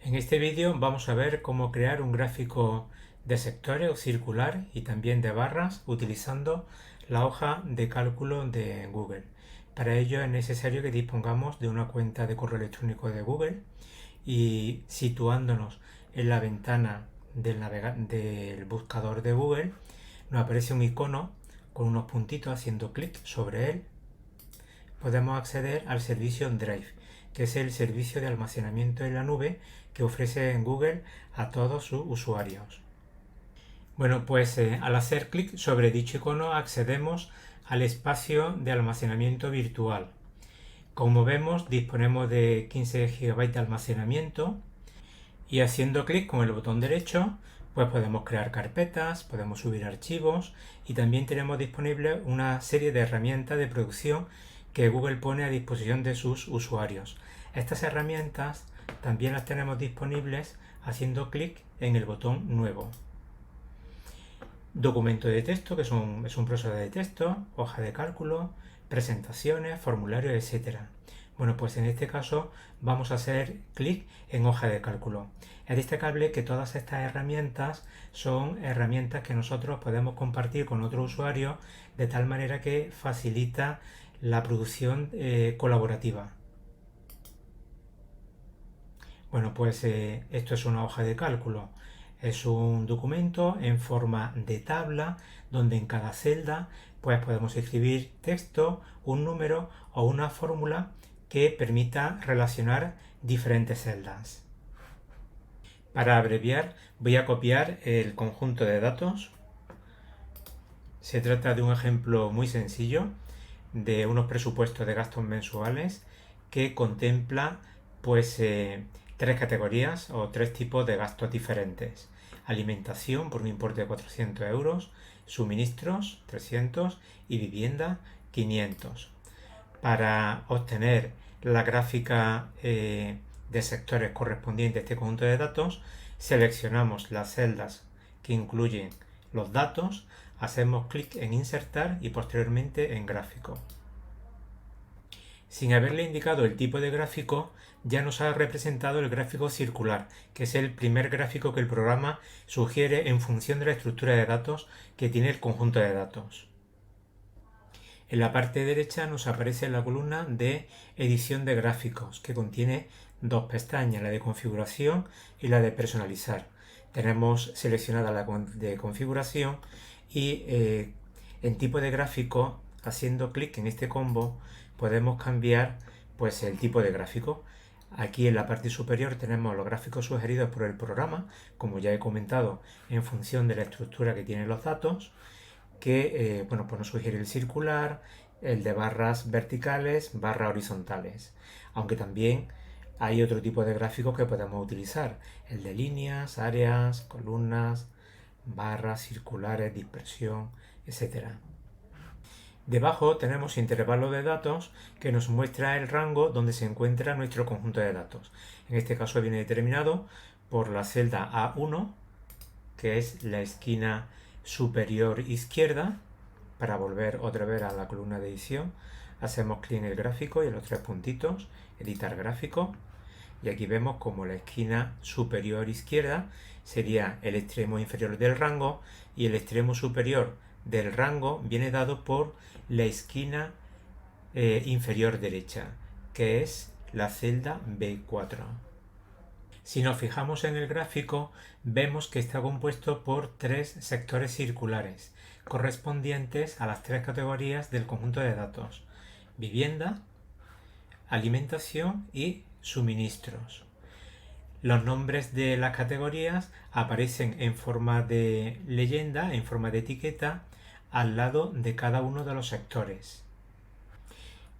En este vídeo vamos a ver cómo crear un gráfico de sectores o circular y también de barras utilizando la hoja de cálculo de Google. Para ello es necesario que dispongamos de una cuenta de correo electrónico de Google y situándonos en la ventana del buscador de Google nos aparece un icono con unos puntitos. Haciendo clic sobre él podemos acceder al servicio Drive, que es el servicio de almacenamiento en la nube que ofrece en Google a todos sus usuarios. Bueno, pues al hacer clic sobre dicho icono accedemos al espacio de almacenamiento virtual. Como vemos, disponemos de 15 GB de almacenamiento y haciendo clic con el botón derecho pues podemos crear carpetas, podemos subir archivos y también tenemos disponible una serie de herramientas de producción que Google pone a disposición de sus usuarios. Estas herramientas también las tenemos disponibles haciendo clic en el botón nuevo. Documento de texto, que es un procesador de texto, hoja de cálculo, presentaciones, formularios, etcétera. Bueno, pues en este caso vamos a hacer clic en hoja de cálculo. Es destacable que todas estas herramientas son herramientas que nosotros podemos compartir con otros usuarios de tal manera que facilita la producción colaborativa. Bueno, pues esto es una hoja de cálculo. Es un documento en forma de tabla donde en cada celda pues podemos escribir texto, un número o una fórmula que permita relacionar diferentes celdas. Para abreviar voy a copiar el conjunto de datos. Se trata de un ejemplo muy sencillo de unos presupuestos de gastos mensuales que contempla pues tres categorías o tres tipos de gastos diferentes. Alimentación por un importe de 400 euros, suministros 300 y vivienda 500. Para obtener la gráfica de sectores correspondiente a este conjunto de datos, seleccionamos las celdas que incluyen los datos, hacemos clic en insertar y posteriormente en gráfico. Sin haberle indicado el tipo de gráfico, ya nos ha representado el gráfico circular, que es el primer gráfico que el programa sugiere en función de la estructura de datos que tiene el conjunto de datos. En la parte derecha nos aparece la columna de edición de gráficos, que contiene dos pestañas, la de configuración y la de personalizar. Tenemos seleccionada la de configuración y en tipo de gráfico, haciendo clic en este combo, podemos cambiar pues el tipo de gráfico. Aquí en la parte superior tenemos los gráficos sugeridos por el programa, como ya he comentado, en función de la estructura que tienen los datos, que bueno, pues nos sugiere el circular, el de barras verticales, barras horizontales. Aunque también hay otro tipo de gráficos que podemos utilizar, el de líneas, áreas, columnas, barras circulares, dispersión, etcétera. Debajo tenemos intervalo de datos que nos muestra el rango donde se encuentra nuestro conjunto de datos. En este caso viene determinado por la celda A1, que es la esquina superior izquierda. Para volver otra vez a la columna de edición, hacemos clic en el gráfico y en los tres puntitos, editar gráfico, y aquí vemos como la esquina superior izquierda sería el extremo inferior del rango y el extremo superior del rango viene dado por la esquina inferior derecha, que es la celda B4. Si nos fijamos en el gráfico, vemos que está compuesto por tres sectores circulares, correspondientes a las tres categorías del conjunto de datos: vivienda, alimentación y suministros. Los nombres de las categorías aparecen en forma de leyenda, en forma de etiqueta, al lado de cada uno de los sectores.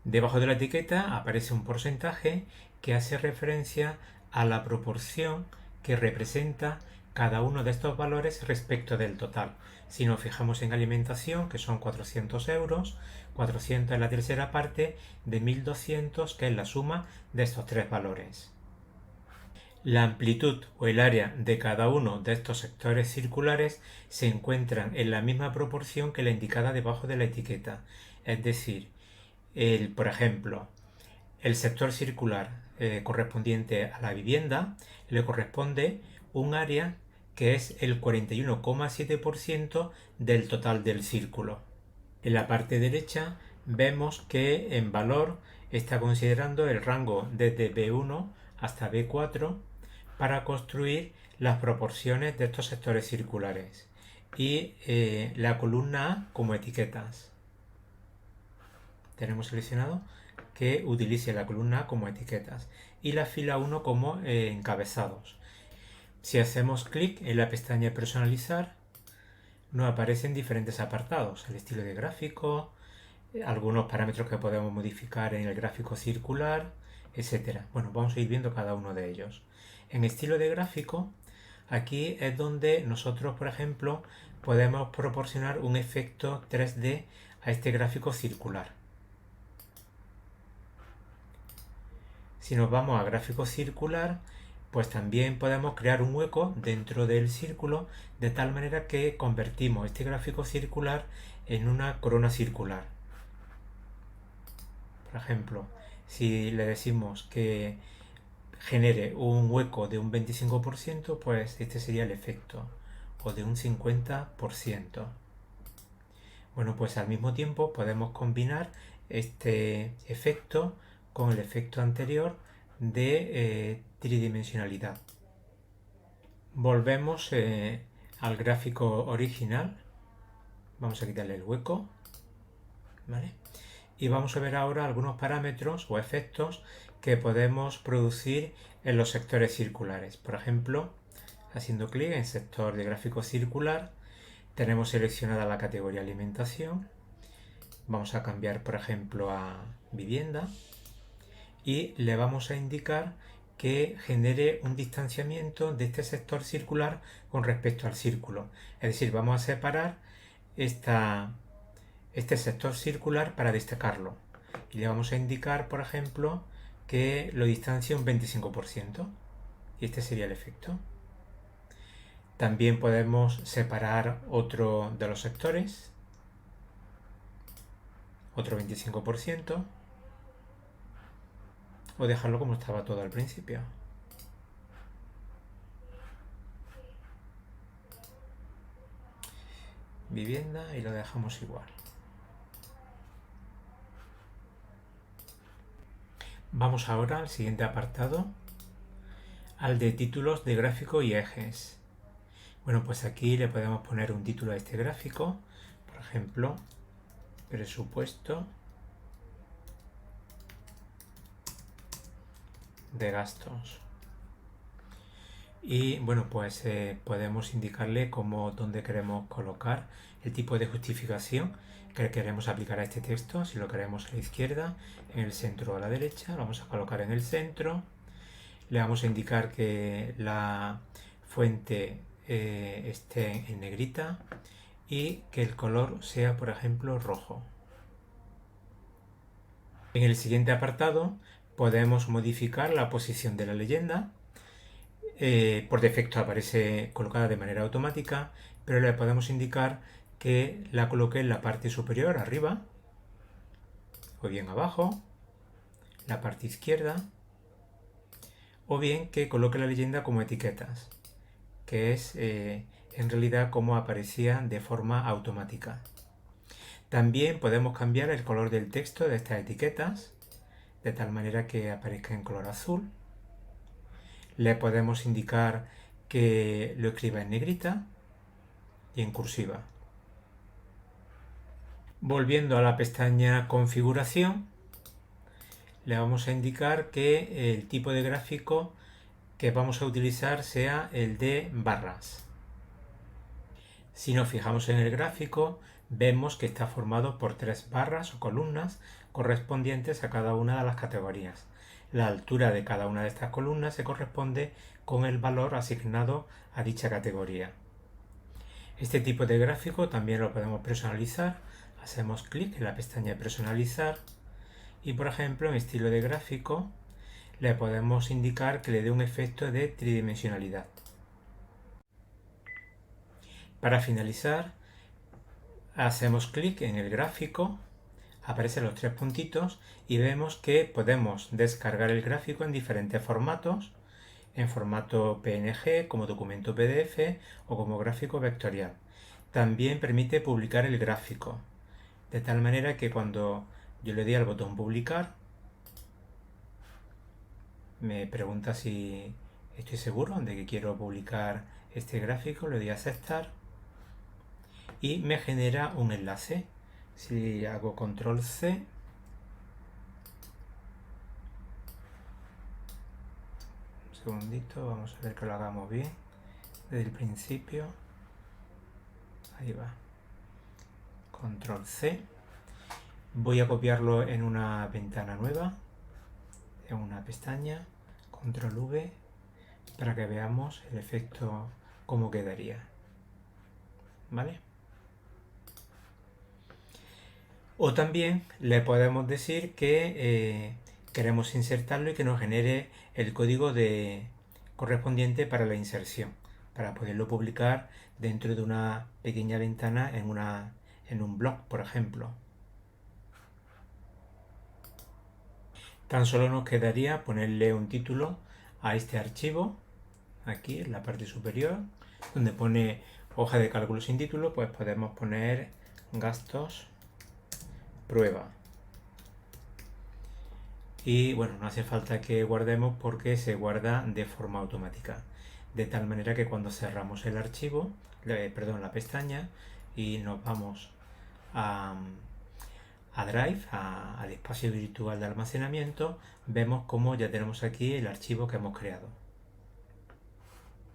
Debajo de la etiqueta aparece un porcentaje que hace referencia a la proporción que representa cada uno de estos valores respecto del total. Si nos fijamos en alimentación, que son 400 euros, 400 es la tercera parte de 1200, que es la suma de estos tres valores. La amplitud o el área de cada uno de estos sectores circulares se encuentran en la misma proporción que la indicada debajo de la etiqueta. Es decir, por ejemplo, el sector circular correspondiente a la vivienda le corresponde un área que es el 41,7% del total del círculo. En la parte derecha vemos que en valor está considerando el rango desde B1 hasta B4 para construir las proporciones de estos sectores circulares y la columna A como etiquetas. Tenemos seleccionado que utilice la columna A como etiquetas y la fila 1 como encabezados. Si hacemos clic en la pestaña personalizar, nos aparecen diferentes apartados: el estilo de gráfico, algunos parámetros que podemos modificar en el gráfico circular, etcétera. Bueno, vamos a ir viendo cada uno de ellos. En estilo de gráfico, aquí es donde nosotros, por ejemplo, podemos proporcionar un efecto 3D a este gráfico circular. Si nos vamos a gráfico circular, pues también podemos crear un hueco dentro del círculo de tal manera que convertimos este gráfico circular en una corona circular. Por ejemplo, si le decimos que genere un hueco de un 25%, pues este sería el efecto, o de un 50%. Bueno, pues al mismo tiempo podemos combinar este efecto con el efecto anterior de tridimensionalidad. Volvemos al gráfico original. Vamos a quitarle el hueco, ¿vale? Y vamos a ver ahora algunos parámetros o efectos que podemos producir en los sectores circulares. Por ejemplo, haciendo clic en sector de gráfico circular, tenemos seleccionada la categoría alimentación. Vamos a cambiar, por ejemplo, a vivienda y le vamos a indicar que genere un distanciamiento de este sector circular con respecto al círculo. Es decir, vamos a separar este sector circular para destacarlo. Y le vamos a indicar, por ejemplo, que lo distancia un 25%. Y este sería el efecto. También podemos separar otro de los sectores, otro 25%, o dejarlo como estaba todo al principio. Vivienda y lo dejamos igual. Vamos ahora al siguiente apartado, al de títulos de gráfico y ejes. Bueno, pues aquí le podemos poner un título a este gráfico, por ejemplo, presupuesto de gastos. Y bueno, pues podemos indicarle dónde queremos colocar el tipo de justificación que queremos aplicar a este texto. Si lo queremos a la izquierda, en el centro o a la derecha, lo vamos a colocar en el centro. Le vamos a indicar que la fuente esté en negrita y que el color sea, por ejemplo, rojo. En el siguiente apartado podemos modificar la posición de la leyenda. Por defecto aparece colocada de manera automática, pero le podemos indicar que la coloque en la parte superior, arriba, o bien abajo, la parte izquierda, o bien que coloque la leyenda como etiquetas, que es en realidad como aparecía de forma automática. También podemos cambiar el color del texto de estas etiquetas, de tal manera que aparezca en color azul. Le podemos indicar que lo escriba en negrita y en cursiva. Volviendo a la pestaña configuración, le vamos a indicar que el tipo de gráfico que vamos a utilizar sea el de barras. Si nos fijamos en el gráfico, vemos que está formado por 3 barras o columnas correspondientes a cada una de las categorías. La altura de cada una de estas columnas se corresponde con el valor asignado a dicha categoría. Este tipo de gráfico también lo podemos personalizar. Hacemos clic en la pestaña personalizar y, por ejemplo, en estilo de gráfico le podemos indicar que le dé un efecto de tridimensionalidad. Para finalizar, hacemos clic en el gráfico, Aparecen los tres puntitos y vemos que podemos descargar el gráfico en diferentes formatos, en formato PNG, como documento PDF o como gráfico vectorial. También permite publicar el gráfico, de tal manera que cuando yo le doy al botón publicar, me pregunta si estoy seguro de que quiero publicar este gráfico, le doy a aceptar y me genera un enlace. Si hago control C, un segundito, vamos a ver que lo hagamos bien desde el principio. Ahí va. Control C. Voy a copiarlo en una ventana nueva, en una pestaña. Control V, para que veamos el efecto, cómo quedaría. ¿Vale? O también le podemos decir que queremos insertarlo y que nos genere el código correspondiente para la inserción, para poderlo publicar dentro de una pequeña ventana en un blog, por ejemplo. Tan solo nos quedaría ponerle un título a este archivo, aquí en la parte superior, donde pone hoja de cálculo sin título, pues podemos poner gastos prueba. Y bueno, no hace falta que guardemos porque se guarda de forma automática. De tal manera que cuando cerramos el archivo, la pestaña, y nos vamos a Drive, al espacio virtual de almacenamiento, vemos como ya tenemos aquí el archivo que hemos creado.